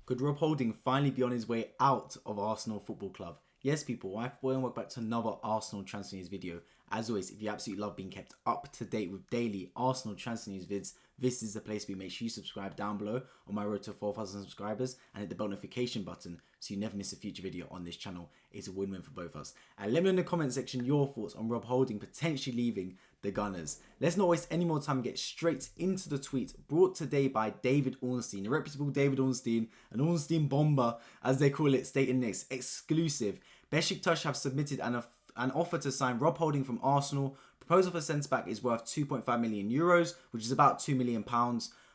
Could Rob Holding finally be on his way out of Arsenal Football Club? Yes, people, I'm boy and welcome back to another Arsenal transfer news video. As always, if you absolutely love being kept up to date with daily Arsenal transfer news vids, this is the place to be. Make sure you subscribe down below on my road to 4,000 subscribers and hit the bell notification button so you never miss a future video on this channel. It's a win-win for both of us. And let me know in the comment section your thoughts on Rob Holding potentially leaving the Gunners. Let's not waste any more time and get straight into the tweet brought today by David Ornstein, the reputable David Ornstein, an Ornstein bomber as they call it, stating this: exclusive. Besiktas have submitted an offer to sign Rob Holding from Arsenal. Proposal for centre-back is worth 2.5 million euros, which is about £2 million,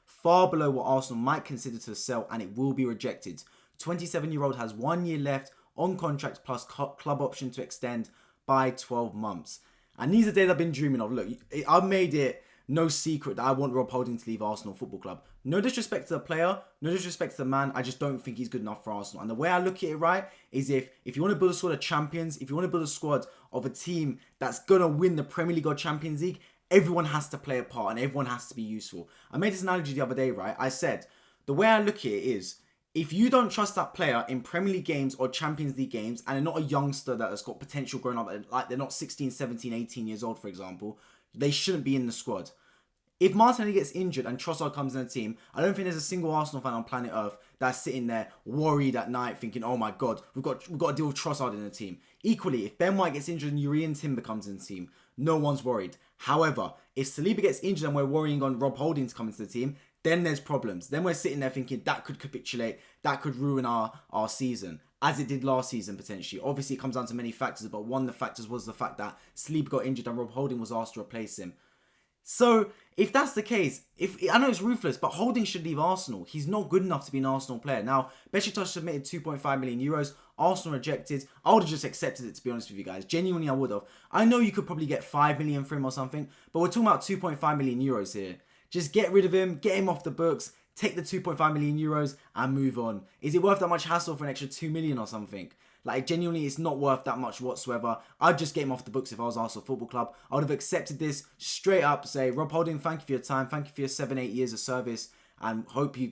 far below what Arsenal might consider to sell, and it will be rejected. 27-year-old has 1 year left on contract plus club option to extend by 12 months. And these are days I've been dreaming of. Look, I've made it no secret that I want Rob Holding to leave Arsenal Football Club. No disrespect to the player, no disrespect to the man. I just don't think he's good enough for Arsenal. And the way I look at it, right, is if you want to build a squad of champions, if you want to build a squad of a team that's going to win the Premier League or Champions League, everyone has to play a part and everyone has to be useful. I made this analogy the other day, right? I said, the way I look at it is, if you don't trust that player in Premier League games or Champions League games, and they're not a youngster that has got potential growing up, like they're not 16, 17, 18 years old, for example, they shouldn't be in the squad. If Martinelli gets injured and Trossard comes in the team, I don't think there's a single Arsenal fan on planet Earth that's sitting there worried at night thinking, oh my God, we've got to deal with Trossard in the team. Equally, if Ben White gets injured and Urian Timber comes in the team, no one's worried. However, if Saliba gets injured and we're worrying on Rob Holding to come into the team, then there's problems. Then we're sitting there thinking that could capitulate, that could ruin our season, as it did last season potentially. Obviously, it comes down to many factors, but one of the factors was the fact that Saliba got injured and Rob Holding was asked to replace him. So, if that's the case, I know it's ruthless, but Holding should leave Arsenal. He's not good enough to be an Arsenal player. Now, Besiktas submitted 2.5 million euros. Arsenal rejected. I would have just accepted it, to be honest with you guys. Genuinely, I would have. I know you could probably get 5 million for him or something, but we're talking about 2.5 million euros here. Just get rid of him, get him off the books, take the 2.5 million euros and move on. Is it worth that much hassle for an extra 2 million or something? Like, genuinely, it's not worth that much whatsoever. I'd just get him off the books if I was Arsenal Football Club. I would have accepted this straight up, say, Rob Holding, thank you for your time, thank you for your 7-8 years of service, and hope you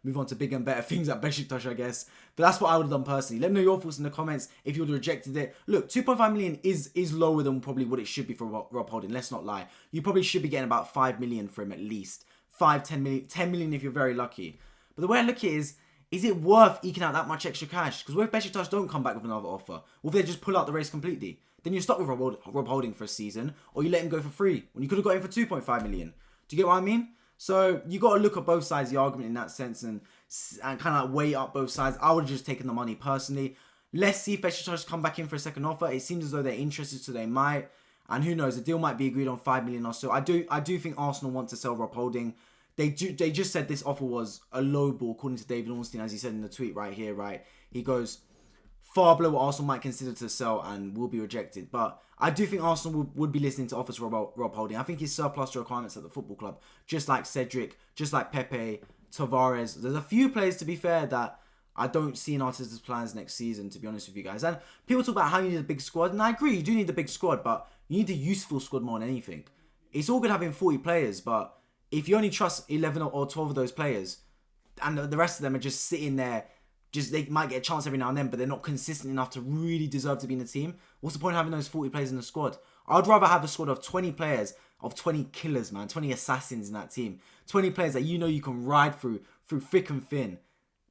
move on to bigger and better things at Besiktas, I guess. But that's what I would have done personally. Let me know your thoughts in the comments if you would have rejected it. Look, 2.5 million is lower than probably what it should be for Rob Holding. Let's not lie. You probably should be getting about 5 million for him at least. 5, 10 million, 10 million if you're very lucky. But the way I look at it is it worth eking out that much extra cash? Because what if Besiktas don't come back with another offer? What if they just pull out the race completely? Then you're stuck with Rob Holding for a season, or you let him go for free when you could have got him for 2.5 million. Do you get what I mean? So you got to look at both sides of the argument in that sense and kind of like weigh up both sides. I would have just taken the money personally. Let's see if Besiktas come back in for a second offer. It seems as though they're interested, so they might. And who knows, the deal might be agreed on 5 million or so. I do think Arsenal want to sell Rob Holding. They just said this offer was a low ball, according to David Ornstein, as he said in the tweet right here, right? He goes, far below what Arsenal might consider to sell and will be rejected. But I do think Arsenal would be listening to offers for Rob Holding. I think he's surplus to requirements at the football club, just like Cedric, just like Pepe, Tavares. There's a few players, to be fair, that I don't see in Arteta's plans next season, to be honest with you guys. And people talk about how you need a big squad, and I agree, you do need a big squad, but you need a useful squad more than anything. It's all good having 40 players, but if you only trust 11 or 12 of those players, and the rest of them are just sitting there, they might get a chance every now and then, but they're not consistent enough to really deserve to be in the team, what's the point of having those 40 players in the squad? I'd rather have a squad of 20 players, of 20 killers, man, 20 assassins in that team. 20 players that you know you can ride through thick and thin,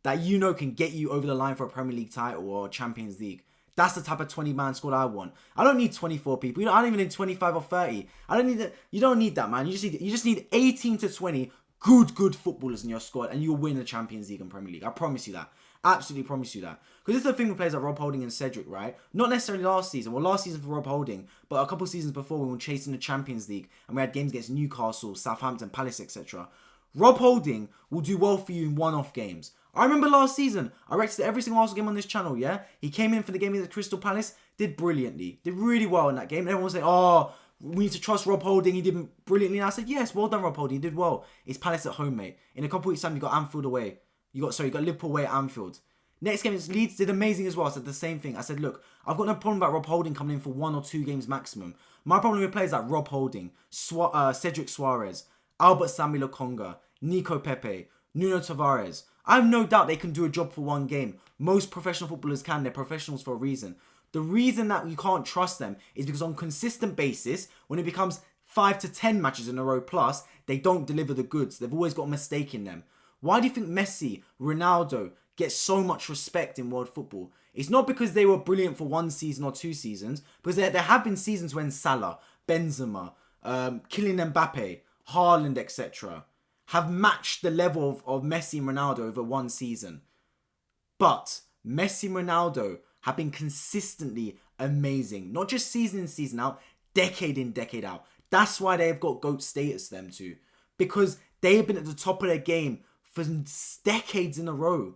that you know can get you over the line for a Premier League title or Champions League. That's the type of 20-man squad I want. I don't need 24 people. I don't even need 25 or 30. I don't need that. You don't need that, man. You just need 18 to 20 good footballers in your squad, and you'll win the Champions League and Premier League. I promise you that. Absolutely promise you that. Because this is the thing with players like Rob Holding and Cedric, right? Not necessarily last season. Well, last season for Rob Holding, but a couple of seasons before when we were chasing the Champions League and we had games against Newcastle, Southampton, Palace, etc. Rob Holding will do well for you in one-off games. I remember last season, I reacted to every single Arsenal game on this channel, yeah? He came in for the game against Crystal Palace, did brilliantly. Did really well in that game. And everyone was saying, oh, we need to trust Rob Holding. He did brilliantly. And I said, yes, well done, Rob Holding. He did well. It's Palace at home, mate. In a couple of weeks' time, you got Anfield away. You got Liverpool away at Anfield. Next game, Leeds did amazing as well. I said the same thing. I said, look, I've got no problem about Rob Holding coming in for 1 or 2 games maximum. My problem with players like Rob Holding, Cedric Suarez, Albert Samuel Lokonga, Nico Pepe, Nuno Tavares. I have no doubt they can do a job for one game. Most professional footballers can. They're professionals for a reason. The reason that you can't trust them is because on a consistent basis, when it becomes 5 to 10 matches in a row plus, they don't deliver the goods. They've always got a mistake in them. Why do you think Messi, Ronaldo get so much respect in world football? It's not because they were brilliant for one season or 2 seasons, because there have been seasons when Salah, Benzema, Kylian Mbappe, Haaland, etc. have matched the level of Messi and Ronaldo over one season. But Messi and Ronaldo have been consistently amazing. Not just season in, season out, decade in, decade out. That's why they've got GOAT status, them two. Because they have been at the top of their game for decades in a row.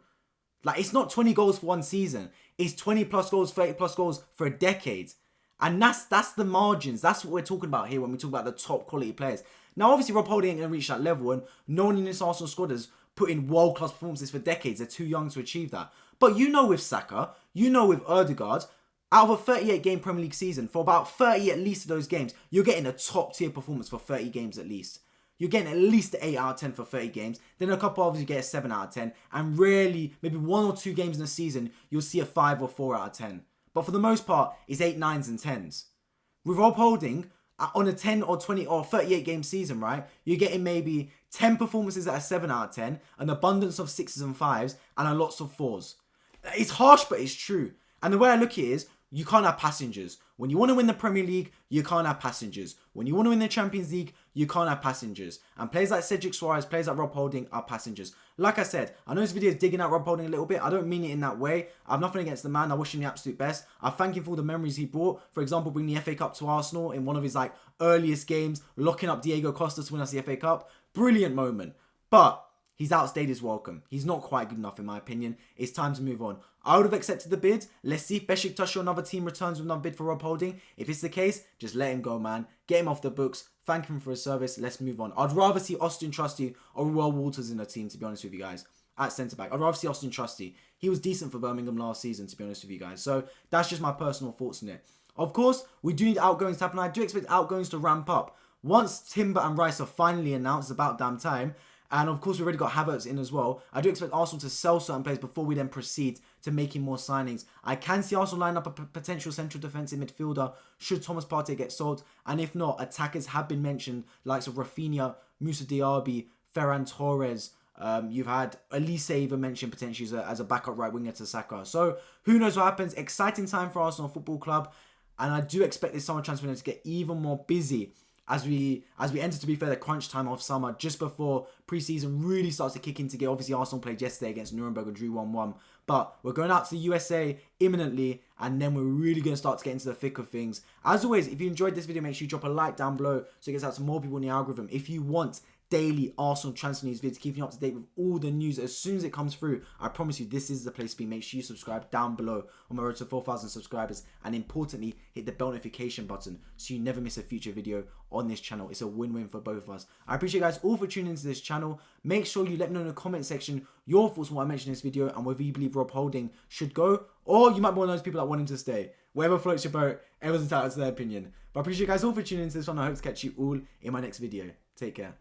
Like, it's not 20 goals for one season. It's 20 plus goals, 30 plus goals for a decade. And that's the margins. That's what we're talking about here when we talk about the top quality players. Now, obviously, Rob Holding ain't going to reach that level. And no one in this Arsenal squad has put in world-class performances for decades. They're too young to achieve that. But you know with Saka, you know with Ødegaard, out of a 38-game Premier League season, for about 30 at least of those games, you're getting a top-tier performance for 30 games at least. You're getting at least an 8 out of 10 for 30 games. Then a couple others you get a 7 out of 10. And rarely, maybe 1 or 2 games in a season, you'll see a 5 or 4 out of 10. But for the most part, it's 8, 9s and 10s. With Rob Holding, on a 10 or 20 or 38 game season, right, you're getting maybe 10 performances at a 7 out of 10, an abundance of 6s and 5s, and a lots of 4s. It's harsh, but it's true. And the way I look at it is, you can't have passengers. When you want to win the Premier League, you can't have passengers. When you want to win the Champions League, you can't have passengers. And players like Cedric Suarez, players like Rob Holding are passengers. Like I said, I know this video is digging out Rob Holding a little bit. I don't mean it in that way. I have nothing against the man. I wish him the absolute best. I thank him for all the memories he brought. For example, bringing the FA Cup to Arsenal in one of his earliest games, locking up Diego Costa to win us the FA Cup. Brilliant moment. But he's outstayed his welcome. He's not quite good enough in my opinion. It's time to move on. I would have accepted the bid. Let's see if Besiktas or another team returns with another bid for Rob Holding. If it's the case, just let him go, man. Get him off the books. Thank him for his service. Let's move on. I'd rather see Austin Trusty or Will Walters in the team, to be honest with you guys, at centre-back. I'd rather see Austin Trusty. He was decent for Birmingham last season, to be honest with you guys. So that's just my personal thoughts on it. Of course, we do need outgoings to happen. I do expect outgoings to ramp up. Once Timber and Rice are finally announced, it's about damn time. And of course, we've already got Havertz in as well. I do expect Arsenal to sell certain players before we then proceed to making more signings. I can see Arsenal line up a potential central defensive midfielder should Thomas Partey get sold. And if not, attackers have been mentioned, likes of Rafinha, Moussa Diaby, Ferran Torres. You've had Elise even mentioned potentially as a backup right winger to Saka. So who knows what happens. Exciting time for Arsenal Football Club. And I do expect this summer transfer window to get even more busy as we enter, to be fair, the crunch time of summer, just before pre-season really starts to kick into gear. Obviously, Arsenal played yesterday against Nuremberg and drew 1-1. But we're going out to the USA imminently, and then we're really going to start to get into the thick of things. As always, if you enjoyed this video, make sure you drop a like down below so it gets out to more people in the algorithm. If you want daily Arsenal transfer news vids, keeping you up to date with all the news as soon as it comes through, I promise you this is the place to be. Make sure you subscribe down below on my road to 4,000 subscribers, and importantly, hit the bell notification button so you never miss a future video on this channel. It's a win-win for both of us. I appreciate you guys all for tuning into this channel. Make sure you let me know in the comment section your thoughts on what I mentioned in this video and whether you believe Rob Holding should go, or you might be one of those people that want him to stay. Wherever floats your boat, everyone's entitled to their opinion. But I appreciate you guys all for tuning into this one. I hope to catch you all in my next video. Take care.